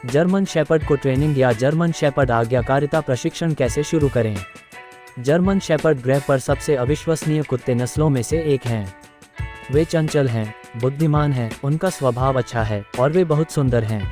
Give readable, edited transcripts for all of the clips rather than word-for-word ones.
German shepherd को training या German shepherd आज्ञाकारिता प्रशिक्षण कैसे शुरू करें। जर्मन शेपर्ड ग्रह पर सबसे अविश्वसनीय कुत्ते नस्लों में से एक हैं। वे चंचल हैं, बुद्धिमान हैं, उनका स्वभाव अच्छा है और वे बहुत सुंदर हैं।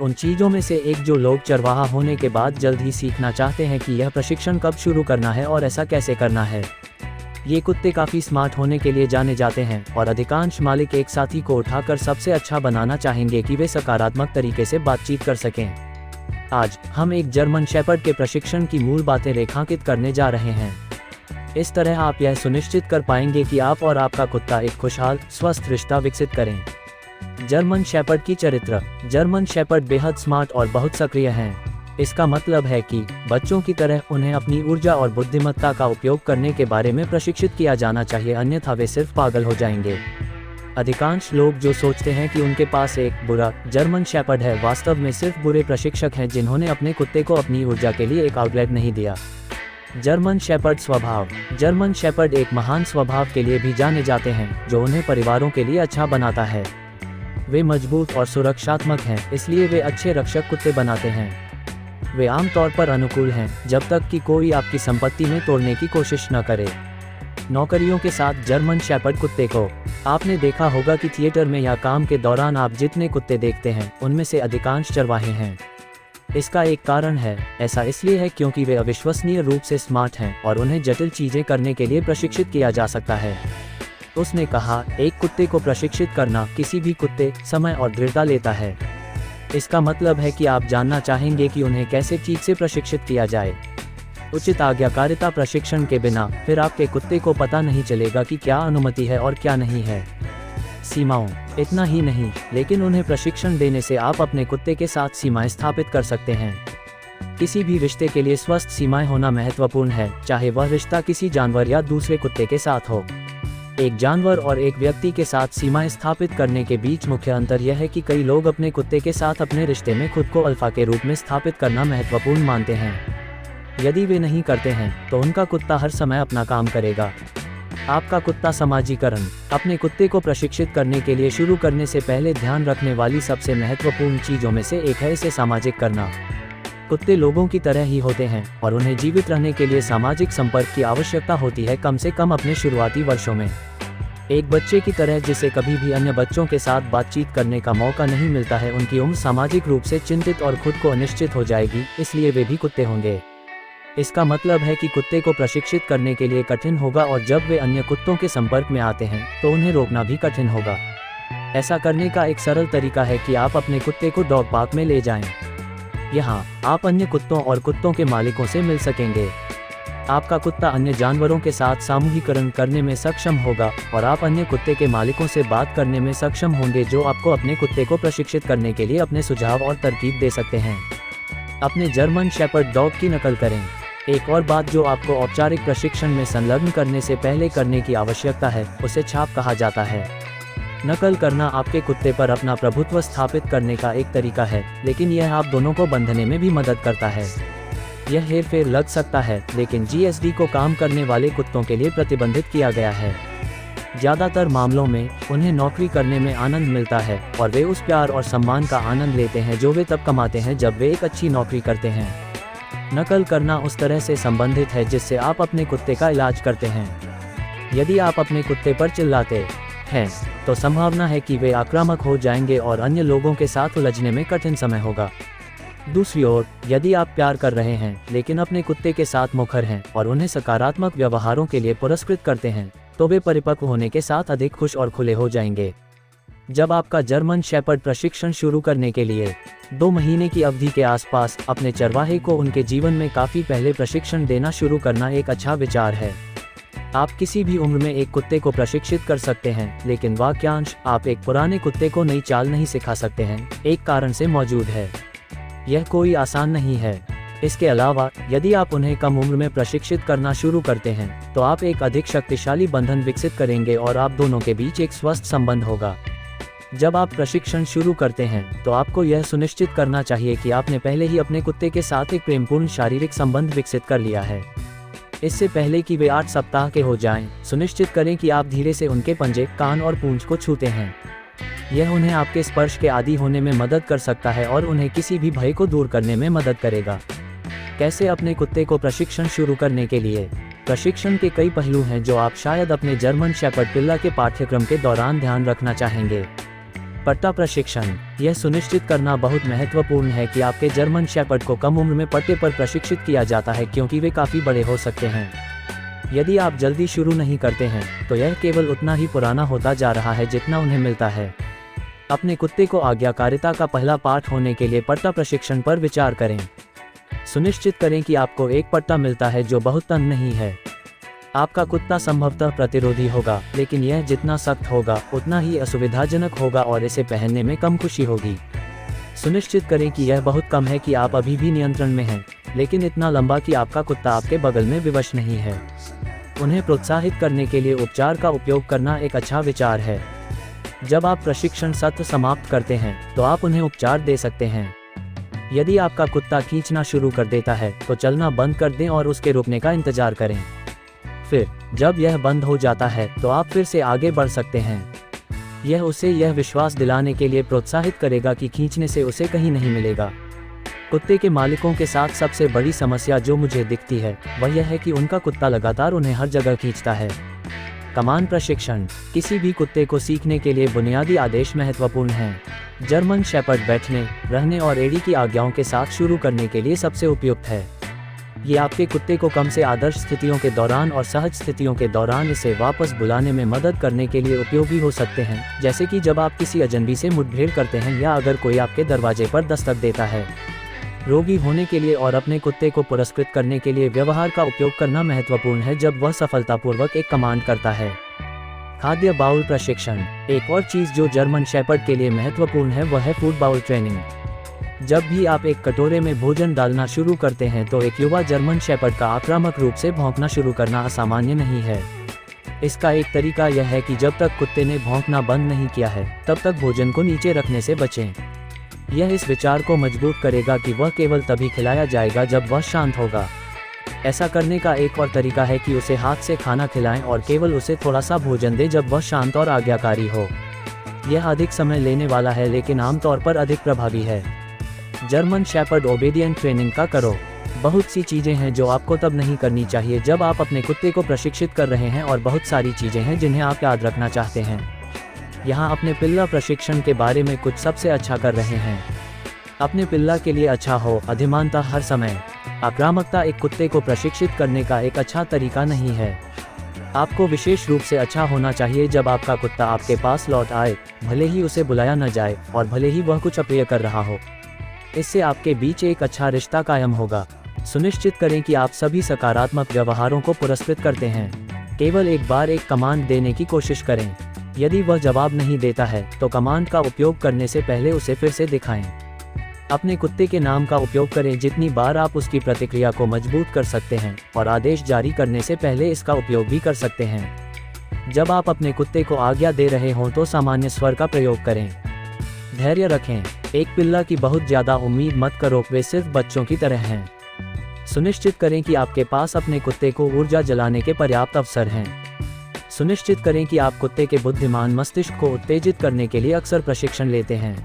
उन चीज़ों में से एक जो लोग चरवाहा होने के बाद जल्द ही सीखना चाहते हैं कि यह प्रशिक्षण कब शुरू करना है और ऐसा कैसे करना है। ये कुत्ते काफ़ी स्मार्ट होने के लिए जाने जाते हैं और अधिकांश मालिक एक साथी को उठाकर सबसे अच्छा बनाना चाहेंगे कि वे सकारात्मक तरीके से बातचीत कर सकें। आज हम एक जर्मन शेपर्ड के प्रशिक्षण की मूल बातें रेखांकित करने जा रहे हैं। इस तरह आप यह सुनिश्चित कर पाएंगे कि आप और आपका कुत्ता एक खुशहाल, स्वस्थ रिश्ता विकसित करें। जर्मन शेपर्ड की चरित्र। जर्मन शेपर्ड बेहद स्मार्ट और बहुत सक्रिय हैं। इसका मतलब है कि बच्चों की तरह उन्हें अपनी ऊर्जा और बुद्धिमत्ता का उपयोग करने के बारे में प्रशिक्षित किया जाना चाहिए, अन्यथा वे सिर्फ पागल हो जाएंगे। अधिकांश लोग जो सोचते हैं कि उनके पास एक बुरा जर्मन शेपर्ड है, वास्तव में सिर्फ बुरे प्रशिक्षक हैं जिन्होंने अपने कुत्ते को अपनी ऊर्जा के लिए एक आउटलेट नहीं दिया। जर्मन शेपर्ड स्वभाव। जर्मन शेपर्ड एक महान स्वभाव के लिए भी जाने जाते हैं जो उन्हें परिवारों के लिए अच्छा बनाता है। वे मजबूत और सुरक्षात्मक हैं, इसलिए वे अच्छे रक्षक कुत्ते बनाते हैं। वे आमतौर पर अनुकूल हैं जब तक कि कोई आपकी संपत्ति में तोड़ने की कोशिश न करे। नौकरियों के साथ जर्मन शेपर्ड कुत्ते को। आपने देखा होगा कि थिएटर में या काम के दौरान आप जितने कुत्ते देखते हैं उनमें से अधिकांश चरवाहे हैं। इसका एक कारण है, ऐसा इसलिए है क्योंकि वे अविश्वसनीय रूप से स्मार्ट हैं और उन्हें जटिल चीजें करने के लिए प्रशिक्षित किया जा सकता है। उसने कहा, एक कुत्ते को प्रशिक्षित करना किसी भी कुत्ते, समय और दृढ़ता लेता है। इसका मतलब है कि आप जानना चाहेंगे कि उन्हें कैसे ठीक से प्रशिक्षित किया जाए। उचित आज्ञाकारिता प्रशिक्षण के बिना फिर आपके कुत्ते को पता नहीं चलेगा कि क्या अनुमति है और क्या नहीं है। सीमाओं। इतना ही नहीं, लेकिन उन्हें प्रशिक्षण देने से आप अपने कुत्ते के साथ सीमाएं स्थापित कर सकते हैं। किसी भी रिश्ते के लिए स्वस्थ सीमाएं होना महत्वपूर्ण है, चाहे वह रिश्ता किसी जानवर या दूसरे कुत्ते के साथ हो। एक जानवर और एक व्यक्ति के साथ सीमाएं स्थापित करने के बीच मुख्य अंतर यह है कि कई लोग अपने कुत्ते के साथ अपने रिश्ते में खुद को अल्फा के रूप में स्थापित करना महत्वपूर्ण मानते हैं। यदि वे नहीं करते हैं तो उनका कुत्ता हर समय अपना काम करेगा। आपका कुत्ता समाजीकरण। अपने कुत्ते को प्रशिक्षित करने के लिए शुरू करने से पहले ध्यान रखने वाली सबसे महत्वपूर्ण चीज़ों में से एक है इसे सामाजिक करना। कुत्ते लोगों की तरह ही होते हैं और उन्हें जीवित रहने के लिए सामाजिक संपर्क की आवश्यकता होती है, कम से कम अपने शुरुआती वर्षों में। एक बच्चे की तरह जिसे कभी भी अन्य बच्चों के साथ बातचीत करने का मौका नहीं मिलता है, उनकी उम्र सामाजिक रूप से चिंतित और खुद को अनिश्चित हो जाएगी, इसलिए वे भी कुत्ते होंगे। इसका मतलब है कि कुत्ते को प्रशिक्षित करने के लिए कठिन होगा और जब वे अन्य कुत्तों के संपर्क में आते हैं तो उन्हें रोकना भी कठिन होगा। ऐसा करने का एक सरल तरीका है कि आप अपने कुत्ते को डॉग पार्क में ले जाएं। यहाँ आप अन्य कुत्तों और कुत्तों के मालिकों से मिल सकेंगे। आपका कुत्ता अन्य जानवरों के साथ सामूहिकरण करने में सक्षम होगा और आप अन्य कुत्ते के मालिकों से बात करने में सक्षम होंगे जो आपको अपने कुत्ते को प्रशिक्षित करने के लिए अपने सुझाव और तरकीब दे सकते हैं। अपने जर्मन शेपर्ड डॉग की नकल करें। एक और बात जो आपको औपचारिक प्रशिक्षण में संलग्न करने से पहले करने की आवश्यकता है, उसे छाप कहा जाता है। नकल करना आपके कुत्ते पर अपना प्रभुत्व स्थापित करने का एक तरीका है, लेकिन यह आप दोनों को बंधने में भी मदद करता है। यह हेरफेर लग सकता है, लेकिन जीएसडी को काम करने वाले कुत्तों के लिए प्रतिबंधित किया गया है। ज़्यादातर मामलों में उन्हें नौकरी करने में आनंद मिलता है और वे उस प्यार और सम्मान का आनंद लेते हैं जो वे तब कमाते हैं जब वे एक अच्छी नौकरी करते हैं। नकल करना उस तरह से संबंधित है जिससे आप अपने कुत्ते का इलाज करते हैं। यदि आप अपने कुत्ते पर चिल्लाते हैं तो संभावना है कि वे आक्रामक हो जाएंगे और अन्य लोगों के साथ उलझने में कठिन समय होगा। दूसरी ओर, यदि आप प्यार कर रहे हैं लेकिन अपने कुत्ते के साथ मुखर हैं और उन्हें सकारात्मक व्यवहारों के लिए पुरस्कृत करते हैं, तो वे परिपक्व होने के साथ अधिक खुश और खुले हो जाएंगे। जब आपका जर्मन शेपर्ड प्रशिक्षण शुरू करने के लिए 2 महीने की अवधि के आसपास अपने चरवाहे को उनके जीवन में काफ़ी पहले प्रशिक्षण देना शुरू करना एक अच्छा विचार है। आप किसी भी उम्र में एक कुत्ते को प्रशिक्षित कर सकते हैं, लेकिन वाक्यांश आप एक पुराने कुत्ते को नई चाल नहीं सिखा सकते हैं, एक कारण से मौजूद है। यह कोई आसान नहीं है। इसके अलावा यदि आप उन्हें कम उम्र में प्रशिक्षित करना शुरू करते हैं तो आप एक अधिक शक्तिशाली बंधन विकसित करेंगे और आप दोनों के बीच एक स्वस्थ संबंध होगा। जब आप प्रशिक्षण शुरू करते हैं तो आपको यह सुनिश्चित करना चाहिए कि आपने पहले ही अपने कुत्ते के साथ एक प्रेमपूर्ण शारीरिक संबंध विकसित कर लिया है। इससे पहले कि वे 8 सप्ताह के हो जाएं, सुनिश्चित करें कि आप धीरे से उनके पंजे, कान और पूंछ को छूते हैं। यह उन्हें आपके स्पर्श के आदी होने में मदद कर सकता है और उन्हें किसी भी भय को दूर करने में मदद करेगा। कैसे अपने कुत्ते को प्रशिक्षण शुरू करने के लिए? प्रशिक्षण के कई पहलू हैं जो आप शायद अपने जर्मन शेपर्ड पिल्ला के पाठ्यक्रम के दौरान ध्यान रखना चाहेंगे। पट्टा प्रशिक्षण। यह सुनिश्चित करना बहुत महत्वपूर्ण है कि आपके जर्मन शेपर्ड को कम उम्र में पट्टे पर प्रशिक्षित किया जाता है, क्योंकि वे काफ़ी बड़े हो सकते हैं। यदि आप जल्दी शुरू नहीं करते हैं तो यह केवल उतना ही पुराना होता जा रहा है जितना उन्हें मिलता है। अपने कुत्ते को आज्ञाकारिता का पहला पाठ होने के लिए पट्टा प्रशिक्षण पर विचार करें। सुनिश्चित करें कि आपको एक पट्टा मिलता है जो बहुत तंग नहीं है। आपका कुत्ता संभवतः प्रतिरोधी होगा, लेकिन यह जितना सख्त होगा उतना ही असुविधाजनक होगा और इसे पहनने में कम खुशी होगी। सुनिश्चित करें कि यह बहुत कम है कि आप अभी भी नियंत्रण में हैं, लेकिन इतना लंबा कि आपका कुत्ता आपके बगल में विवश नहीं है। उन्हें प्रोत्साहित करने के लिए उपचार का उपयोग करना एक अच्छा विचार है। जब आप प्रशिक्षण सत्र समाप्त करते हैं तो आप उन्हें उपचार दे सकते हैं। यदि आपका कुत्ता खींचना शुरू कर देता है तो चलना बंद कर दें और उसके रुकने का इंतजार करें। फिर जब यह बंद हो जाता है तो आप फिर से आगे बढ़ सकते हैं। यह उसे यह विश्वास दिलाने के लिए प्रोत्साहित करेगा कि खींचने से उसे कहीं नहीं मिलेगा। कुत्ते के मालिकों के साथ सबसे बड़ी समस्या जो मुझे दिखती है वह यह है कि उनका कुत्ता लगातार उन्हें हर जगह खींचता है। कमांड प्रशिक्षण। किसी भी कुत्ते को सीखने के लिए बुनियादी आदेश महत्वपूर्ण हैं। जर्मन शेपर्ड बैठने, रहने और एड़ी की आज्ञाओं के साथ शुरू करने के लिए सबसे उपयुक्त है। ये आपके कुत्ते को कम से आदर्श स्थितियों के दौरान और सहज स्थितियों के दौरान इसे वापस बुलाने में मदद करने के लिए उपयोगी हो सकते हैं, जैसे कि जब आप किसी अजनबी से मुठभेड़ करते हैं या अगर कोई आपके दरवाजे पर दस्तक देता है। रोगी होने के लिए और अपने कुत्ते को पुरस्कृत करने के लिए व्यवहार का उपयोग करना महत्वपूर्ण है जब वह सफलतापूर्वक एक कमांड करता है। खाद्य बाउल प्रशिक्षण। एक और चीज़ जो जर्मन शेपर्ड के लिए महत्वपूर्ण है वह है फूड बाउल ट्रेनिंग। जब भी आप एक कटोरे में भोजन डालना शुरू करते हैं तो एक युवा जर्मन शेपर्ड का आक्रामक रूप से भौंकना शुरू करना असामान्य नहीं है। इसका एक तरीका यह है कि जब तक कुत्ते ने भौंकना बंद नहीं किया है तब तक भोजन को नीचे रखने से बचें। यह इस विचार को मजबूत करेगा कि वह केवल तभी खिलाया जाएगा जब वह शांत होगा। ऐसा करने का एक और तरीका है कि उसे हाथ से खाना खिलाएं और केवल उसे थोड़ा सा भोजन दें जब वह शांत और आज्ञाकारी हो। यह अधिक समय लेने वाला है लेकिन आमतौर पर अधिक प्रभावी है। जर्मन शेपर्ड ओबेडिएंट ट्रेनिंग का करो। बहुत सी चीज़ें हैं जो आपको तब नहीं करनी चाहिए जब आप अपने कुत्ते को प्रशिक्षित कर रहे हैं और बहुत सारी चीज़ें हैं जिन्हें आप याद रखना चाहते हैं। यहाँ अपने पिल्ला प्रशिक्षण के बारे में कुछ सबसे अच्छा कर रहे हैं। अपने पिल्ला के लिए अच्छा हो। अधिमानता हर समय। आक्रामकता एक कुत्ते को प्रशिक्षित करने का एक अच्छा तरीका नहीं है। आपको विशेष रूप से अच्छा होना चाहिए जब आपका कुत्ता आपके पास लौट आए, भले ही उसे बुलाया न जाए और भले ही वह कुछ अप्रिय कर रहा हो। इससे आपके बीच एक अच्छा रिश्ता कायम होगा। सुनिश्चित करें कि आप सभी सकारात्मक व्यवहारों को पुरस्कृत करते हैं। केवल एक बार एक कमांड देने की कोशिश करें। यदि वह जवाब नहीं देता है तो कमांड का उपयोग करने से पहले उसे फिर से दिखाएं। अपने कुत्ते के नाम का उपयोग करें जितनी बार आप उसकी प्रतिक्रिया को मजबूत कर सकते हैं और आदेश जारी करने से पहले इसका उपयोग भी कर सकते हैं। जब आप अपने कुत्ते को आज्ञा दे रहे हों तो सामान्य स्वर का प्रयोग करें। धैर्य रखें। एक पिल्ला की बहुत ज़्यादा उम्मीद मत करो, वे सिर्फ बच्चों की तरह हैं। सुनिश्चित करें कि आपके पास अपने कुत्ते को ऊर्जा जलाने के पर्याप्त अवसर हैं। सुनिश्चित करें कि आप कुत्ते के बुद्धिमान मस्तिष्क को उत्तेजित करने के लिए अक्सर प्रशिक्षण लेते हैं।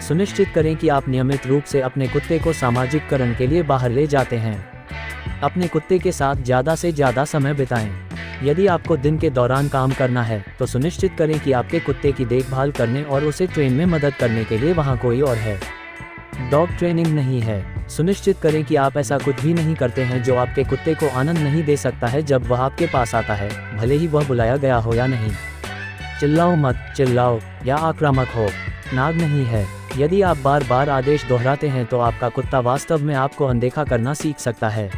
सुनिश्चित करें कि आप नियमित रूप से अपने कुत्ते को सामाजिककरण के लिए बाहर ले जाते हैं। अपने कुत्ते के साथ ज़्यादा से ज़्यादा समय बिताएं। यदि आपको दिन के दौरान काम करना है तो सुनिश्चित करें कि आपके कुत्ते की देखभाल करने और उसे ट्रेन में मदद करने के लिए वहाँ कोई और है। डॉग ट्रेनिंग नहीं है। सुनिश्चित करें कि आप ऐसा कुछ भी नहीं करते हैं जो आपके कुत्ते को आनंद नहीं दे सकता है जब वह आपके पास आता है, भले ही वह बुलाया गया हो या नहीं। चिल्लाओ मत, चिल्लाओ या आक्रामक हो, नाग नहीं है। यदि आप बार बार आदेश दोहराते हैं तो आपका कुत्ता वास्तव में आपको अनदेखा करना सीख सकता है।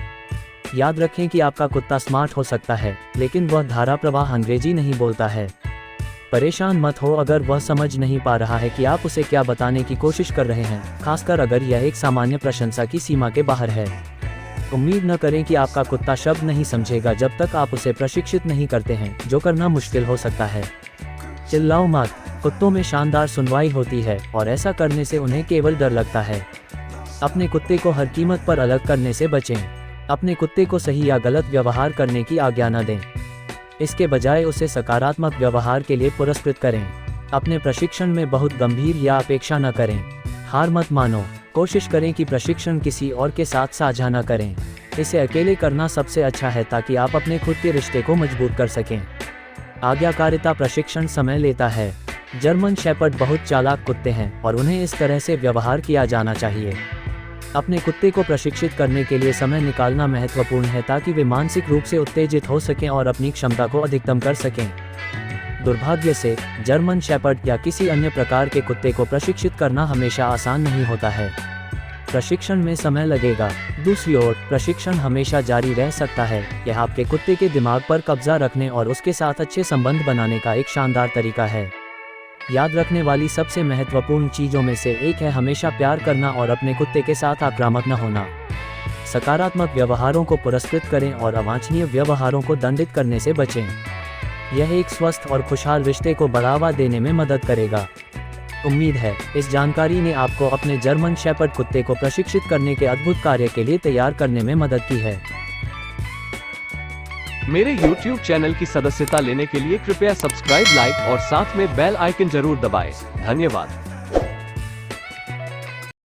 याद रखें कि आपका कुत्ता स्मार्ट हो सकता है लेकिन वह धारा प्रवाह अंग्रेजी नहीं बोलता है। परेशान मत हो अगर वह समझ नहीं पा रहा है कि आप उसे क्या बताने की कोशिश कर रहे हैं, खासकर अगर यह एक सामान्य प्रशंसा की सीमा के बाहर है। उम्मीद न करें कि आपका कुत्ता शब्द नहीं समझेगा जब तक आप उसे प्रशिक्षित नहीं करते हैं, जो करना मुश्किल हो सकता है। चिल्लाओ मत। कुत्तों में शानदार सुनवाई होती है और ऐसा करने से उन्हें केवल डर लगता है। अपने कुत्ते को हर कीमत पर अलग करने से बचें। अपने कुत्ते को सही या गलत व्यवहार करने की आज्ञा न दें। इसके बजाय उसे सकारात्मक व्यवहार के लिए पुरस्कृत करें। अपने प्रशिक्षण में बहुत गंभीर या अपेक्षा न करें। हार मत मानो, कोशिश करें कि प्रशिक्षण किसी और के साथ साझा न करें। इसे अकेले करना सबसे अच्छा है ताकि आप अपने खुद के रिश्ते को मजबूत कर सकें। आज्ञाकारिता प्रशिक्षण समय लेता है। जर्मन शेपर्ड बहुत चालाक कुत्ते हैं और उन्हें इस तरह से व्यवहार किया जाना चाहिए। अपने कुत्ते को प्रशिक्षित करने के लिए समय निकालना महत्वपूर्ण है ताकि वे मानसिक रूप से उत्तेजित हो सकें और अपनी क्षमता को अधिकतम कर सकें। दुर्भाग्य से जर्मन शेपर्ड या किसी अन्य प्रकार के कुत्ते को प्रशिक्षित करना हमेशा आसान नहीं होता है। प्रशिक्षण में समय लगेगा। दूसरी ओर प्रशिक्षण हमेशा जारी रह सकता है। यह आपके कुत्ते के दिमाग पर कब्जा रखने और उसके साथ अच्छे संबंध बनाने का एक शानदार तरीका है। याद रखने वाली सबसे महत्वपूर्ण चीजों में से एक है हमेशा प्यार करना और अपने कुत्ते के साथ आक्रामक न होना। सकारात्मक व्यवहारों को पुरस्कृत करें और अवांछनीय व्यवहारों को दंडित करने से बचें। यह एक स्वस्थ और खुशहाल रिश्ते को बढ़ावा देने में मदद करेगा। उम्मीद है इस जानकारी ने आपको अपने जर्मन शेपर्ड कुत्ते को प्रशिक्षित करने के अद्भुत कार्य के लिए तैयार करने में मदद की है। मेरे YouTube चैनल की सदस्यता लेने के लिए कृपया सब्सक्राइब, लाइक और साथ में बेल आइकन जरूर दबाएं। धन्यवाद।